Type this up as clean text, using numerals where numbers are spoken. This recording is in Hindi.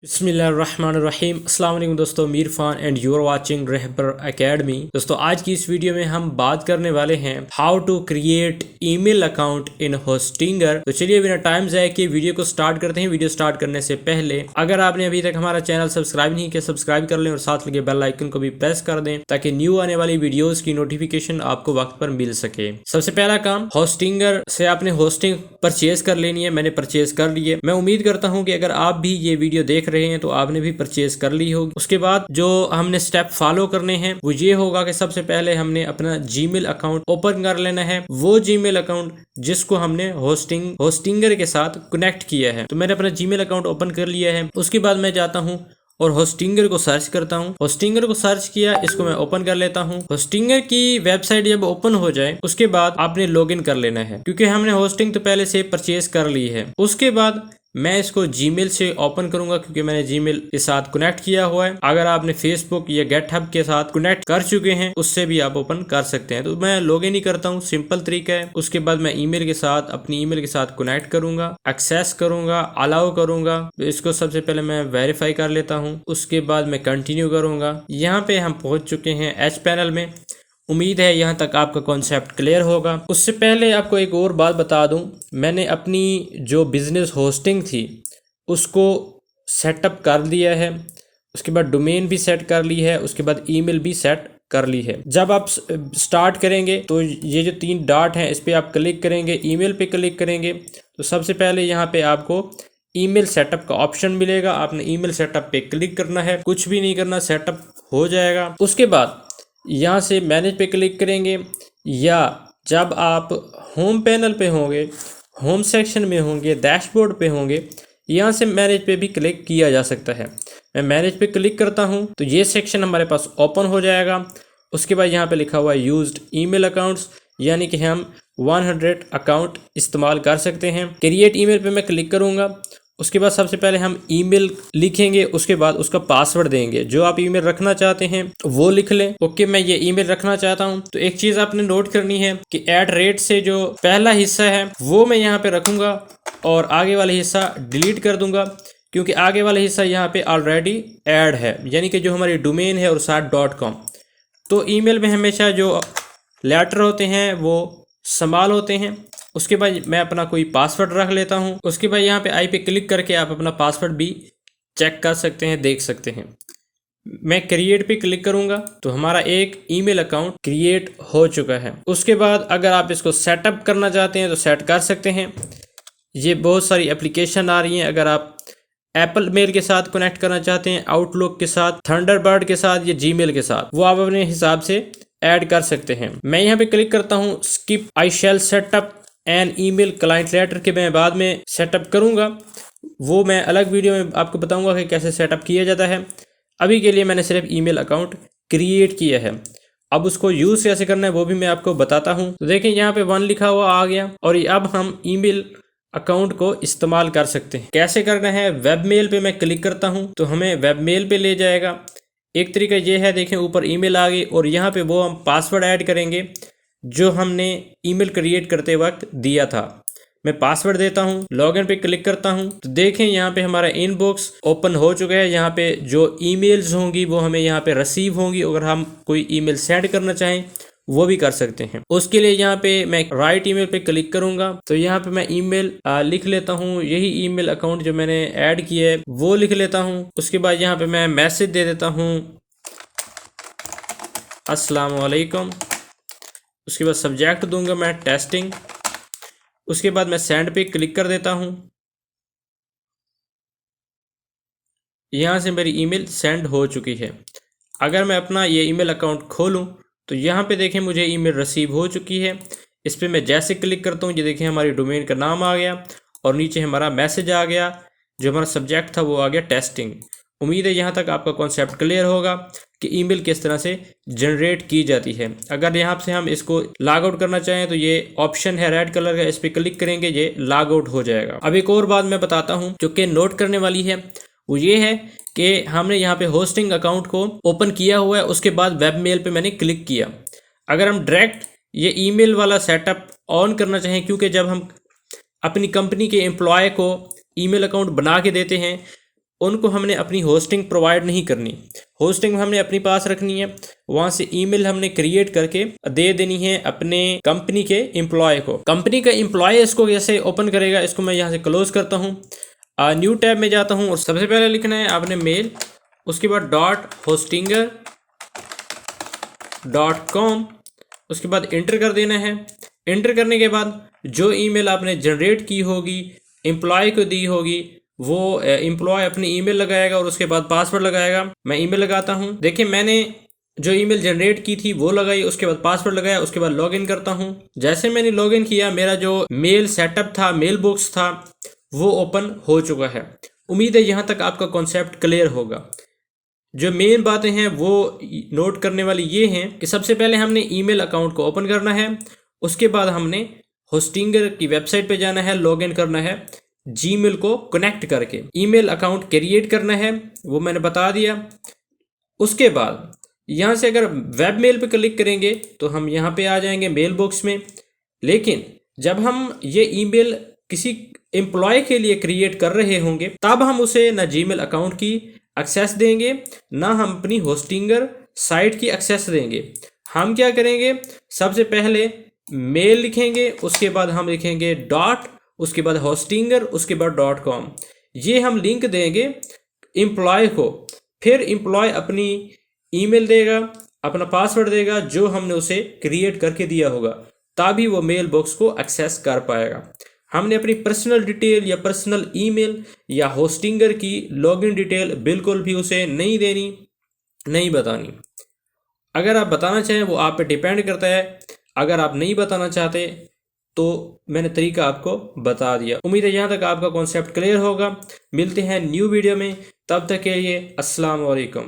बिस्मिल्लाहिर्रहमानिर्रहीम। अस्सलाम वालेकुम दोस्तों, मीर फ़ान and you are watching Rahbar academy. दोस्तों आज की इस वीडियो में हम बात करने वाले हैं how to create email account in Hostinger. तो चलिए बिना टाइम ज़ाया किए वीडियो को स्टार्ट करते हैं। वीडियो स्टार्ट करने से पहले अगर आपने अभी तक हमारा चैनल सब्सक्राइब नहीं किया, सब्सक्राइब कर लें और साथ लगे बेल आइकन को भी प्रेस कर दें ताकि न्यू आने वाली वीडियोज की नोटिफिकेशन आपको वक्त पर मिल सके। सबसे पहला काम, होस्टिंगर से आपने होस्टिंग परचेज कर लेनी है। मैंने परचेज कर ली है। मैं उम्मीद करता हूँ कि अगर आप भी ये वीडियो देख रहे हैं तो आपने भी परचेज कर ली होगी। उसके बाद जो हमने स्टेप फॉलो करने हैं वो ये होगा कि सबसे पहले हमने अपना जीमेल अकाउंट ओपन कर लेना है, वो जीमेल अकाउंट जिसको हमने होस्टिंगर के साथ कनेक्ट किया है। तो मैंने अपना जीमेल अकाउंट ओपन कर लिया है। उसके बाद मैं जाता हूँ और होस्टिंगर को सर्च करता हूँ। होस्टिंगर को सर्च किया, इसको मैं ओपन कर लेता हूँ। होस्टिंगर की वेबसाइट जब ओपन हो जाए उसके बाद आपने लॉगिन कर लेना है, क्योंकि हमने होस्टिंग तो पहले से परचेज कर ली है। उसके बाद मैं इसको जीमेल से ओपन करूंगा, क्योंकि मैंने जीमेल के साथ कनेक्ट किया हुआ है। अगर आपने फेसबुक या गेटहब के साथ कनेक्ट कर चुके हैं उससे भी आप ओपन कर सकते हैं। तो मैं लॉगिन ही करता हूँ, सिंपल तरीका है। उसके बाद मैं ईमेल के साथ अपनी ईमेल के साथ कनेक्ट करूंगा, एक्सेस करूंगा, अलाउ करूंगा। तो इसको सबसे पहले मैं वेरीफाई कर लेता हूँ। उसके बाद मैं कंटिन्यू करूंगा। यहाँ पे हम पहुंच चुके हैं एच पैनल में। उम्मीद है यहाँ तक आपका कॉन्सेप्ट क्लियर होगा। उससे पहले आपको एक और बात बता दूं, मैंने अपनी जो बिजनेस होस्टिंग थी उसको सेटअप कर दिया है। उसके बाद डोमेन भी सेट कर ली है, उसके बाद ईमेल भी सेट कर ली है। जब आप स्टार्ट करेंगे तो ये जो 3 डॉट हैं इस पर आप क्लिक करेंगे, ईमेल पे क्लिक करेंगे तो सबसे पहले यहाँ पे आपको ईमेल सेटअप का ऑप्शन मिलेगा। आपने ईमेल सेटअप पे क्लिक करना है, कुछ भी नहीं करना, सेटअप हो जाएगा। उसके बाद यहाँ से मैनेज पे क्लिक करेंगे, या जब आप होम पैनल पे होंगे, होम सेक्शन में होंगे, डैशबोर्ड पे होंगे, यहाँ से मैनेज पे भी क्लिक किया जा सकता है। मैं मैनेज पे क्लिक करता हूँ तो ये सेक्शन हमारे पास ओपन हो जाएगा। उसके बाद यहाँ पे लिखा हुआ है यूज्ड ईमेल अकाउंट्स, यानी कि हम 100 अकाउंट इस्तेमाल कर सकते हैं। क्रिएट ईमेल पे मैं क्लिक करूँगा। उसके बाद सबसे पहले हम ईमेल लिखेंगे, उसके बाद उसका पासवर्ड देंगे। जो आप ईमेल रखना चाहते हैं वो लिख लें। ओके, मैं ये ईमेल रखना चाहता हूँ। तो एक चीज़ आपने नोट करनी है कि @ से जो पहला हिस्सा है वो मैं यहाँ पे रखूँगा और आगे वाला हिस्सा डिलीट कर दूंगा, क्योंकि आगे वाला हिस्सा यहाँ पे ऑलरेडी ऐड है, यानी कि जो हमारी डोमेन है और साथ .com। तो ईमेल में हमेशा जो लेटर होते हैं वो स्मॉल होते हैं। उसके बाद मैं अपना कोई पासवर्ड रख लेता हूँ। उसके बाद यहाँ पे आई पे क्लिक करके आप अपना पासवर्ड भी चेक कर सकते हैं, देख सकते हैं। मैं क्रिएट पे क्लिक करूंगा तो हमारा एक ईमेल अकाउंट क्रिएट हो चुका है। उसके बाद अगर आप इसको सेटअप करना चाहते हैं तो सेट कर सकते हैं। ये बहुत सारी एप्लीकेशन आ रही हैं। अगर आप एप्पल मेल के साथ कनेक्ट करना चाहते हैं, आउटलुक के साथ, थंडरबर्ड के साथ या जीमेल के साथ, वो आप अपने हिसाब से ऐड कर सकते हैं। मैं यहाँ पे क्लिक करता हूँ skip I shall setup an email client later के मैं बाद में सेटअप करूँगा, वो मैं अलग वीडियो में आपको बताऊँगा कि कैसे सेटअप किया जाता है। अभी के लिए मैंने सिर्फ ईमेल अकाउंट क्रिएट किया है। अब उसको यूज़ कैसे करना है वो भी मैं आपको बताता हूँ। तो देखें यहाँ पे 1 लिखा हुआ आ गया और अब हम ईमेल अकाउंट को इस्तेमाल कर सकते हैं। कैसे करना है, वेब मेल पे मैं क्लिक करता हूँ तो हमें वेब मेल पे ले जाएगा। एक तरीका ये है, देखें ऊपर ईमेल आ गई और यहाँ पे वो हम पासवर्ड ऐड करेंगे जो हमने ईमेल क्रिएट करते वक्त दिया था। मैं पासवर्ड देता हूँ, लॉगिन पे क्लिक करता हूँ तो देखें यहाँ पे हमारा इनबॉक्स ओपन हो चुका है। यहाँ पे जो ईमेल्स होंगी वो हमें यहाँ पे रिसीव होंगी। अगर हम कोई ईमेल सेंड करना चाहें वो भी कर सकते हैं। उसके लिए यहाँ पे मैं राइट ईमेल पे क्लिक करूंगा तो यहाँ पे मैं ईमेल लिख लेता हूँ। यही ईमेल अकाउंट जो मैंने ऐड किया है वो लिख लेता हूँ। उसके बाद यहाँ पे मैं मैसेज दे देता हूँ अस्सलाम वालेकुम। उसके बाद सब्जेक्ट दूंगा मैं टेस्टिंग। उसके बाद मैं सेंड पे क्लिक कर देता हूँ। यहाँ से मेरी ईमेल सेंड हो चुकी है। अगर मैं अपना ये ईमेल अकाउंट खोलूँ तो यहाँ पे देखें मुझे ईमेल रिसीव हो चुकी है। इस पर मैं जैसे क्लिक करता हूँ ये देखें हमारी डोमेन का नाम आ गया और नीचे हमारा मैसेज आ गया। जो हमारा सब्जेक्ट था वो आ गया टेस्टिंग। उम्मीद है यहाँ तक आपका कॉन्सेप्ट क्लियर होगा कि ईमेल किस तरह से जनरेट की जाती है। अगर यहाँ से हम इसको लॉग आउट करना चाहें तो ये ऑप्शन है रेड कलर का, इस पर क्लिक करेंगे ये लॉग आउट हो जाएगा। अब एक और बात मैं बताता हूँ जो कि नोट करने वाली है, वो ये है कि हमने यहाँ पे होस्टिंग अकाउंट को ओपन किया हुआ है। उसके बाद वेब मेल पे मैंने क्लिक किया। अगर हम डायरेक्ट ये ईमेल वाला सेटअप ऑन करना चाहें, क्योंकि जब हम अपनी कंपनी के एम्प्लॉय को ईमेल अकाउंट बना के देते हैं उनको हमने अपनी होस्टिंग प्रोवाइड नहीं करनी। होस्टिंग हमने अपनी पास रखनी है, वहाँ से ईमेल हमने क्रिएट करके दे देनी है अपने कंपनी के एम्प्लॉय को। कंपनी का एम्प्लॉय इसको कैसे ओपन करेगा, इसको मैं यहाँ से क्लोज करता हूँ, न्यू टैब में जाता हूँ और सबसे पहले लिखना है आपने मेल, उसके बाद .hostinger.com, उसके बाद इंटर कर देना है। इंटर करने के बाद जो ईमेल आपने जनरेट की होगी, एम्प्लॉय को दी होगी, वो एम्प्लॉय अपनी ईमेल लगाएगा और उसके बाद पासवर्ड लगाएगा। मैं ईमेल लगाता हूँ, देखिए मैंने जो ईमेल जनरेट की थी वो लगाई, उसके बाद पासवर्ड लगाया, उसके बाद लॉगिन करता हूँ। जैसे मैंने लॉगिन किया, मेरा जो मेल सेटअप था, मेल बॉक्स था, वो ओपन हो चुका है। उम्मीद है यहाँ तक आपका कॉन्सेप्ट क्लियर होगा। जो मेन बातें हैं वो नोट करने वाली ये हैं कि सबसे पहले हमने ईमेल अकाउंट को ओपन करना है, उसके बाद हमने होस्टिंगर की वेबसाइट पे जाना है, लॉगिन करना है, जीमेल को कनेक्ट करके ईमेल अकाउंट क्रिएट करना है, वो मैंने बता दिया। उसके बाद यहाँ से अगर वेब मेल पे क्लिक करेंगे तो हम यहाँ पे आ जाएंगे मेल बॉक्स में। लेकिन जब हम ये ईमेल किसी एम्प्लॉय के लिए क्रिएट कर रहे होंगे तब हम उसे ना जीमेल अकाउंट की एक्सेस देंगे, ना हम अपनी होस्टिंगर साइट की एक्सेस देंगे। हम क्या करेंगे, सबसे पहले मेल लिखेंगे, उसके बाद हम लिखेंगे डॉट, उसके बाद होस्टिंगर, उसके बाद .com। ये हम लिंक देंगे एम्प्लॉय को, फिर एम्प्लॉय अपनी ईमेल देगा, अपना पासवर्ड देगा जो हमने उसे क्रिएट करके दिया होगा, तभी वो मेल बॉक्स को एक्सेस कर पाएगा। हमने अपनी पर्सनल डिटेल या पर्सनल ईमेल या होस्टिंगर की लॉगिन डिटेल बिल्कुल भी उसे नहीं देनी, नहीं बतानी। अगर आप बताना चाहें वो आप पे डिपेंड करता है, अगर आप नहीं बताना चाहते तो मैंने तरीका आपको बता दिया। उम्मीद है यहाँ तक आपका कॉन्सेप्ट क्लियर होगा। मिलते हैं न्यू वीडियो में, तब तक के लिए अस्सलाम वालेकुम।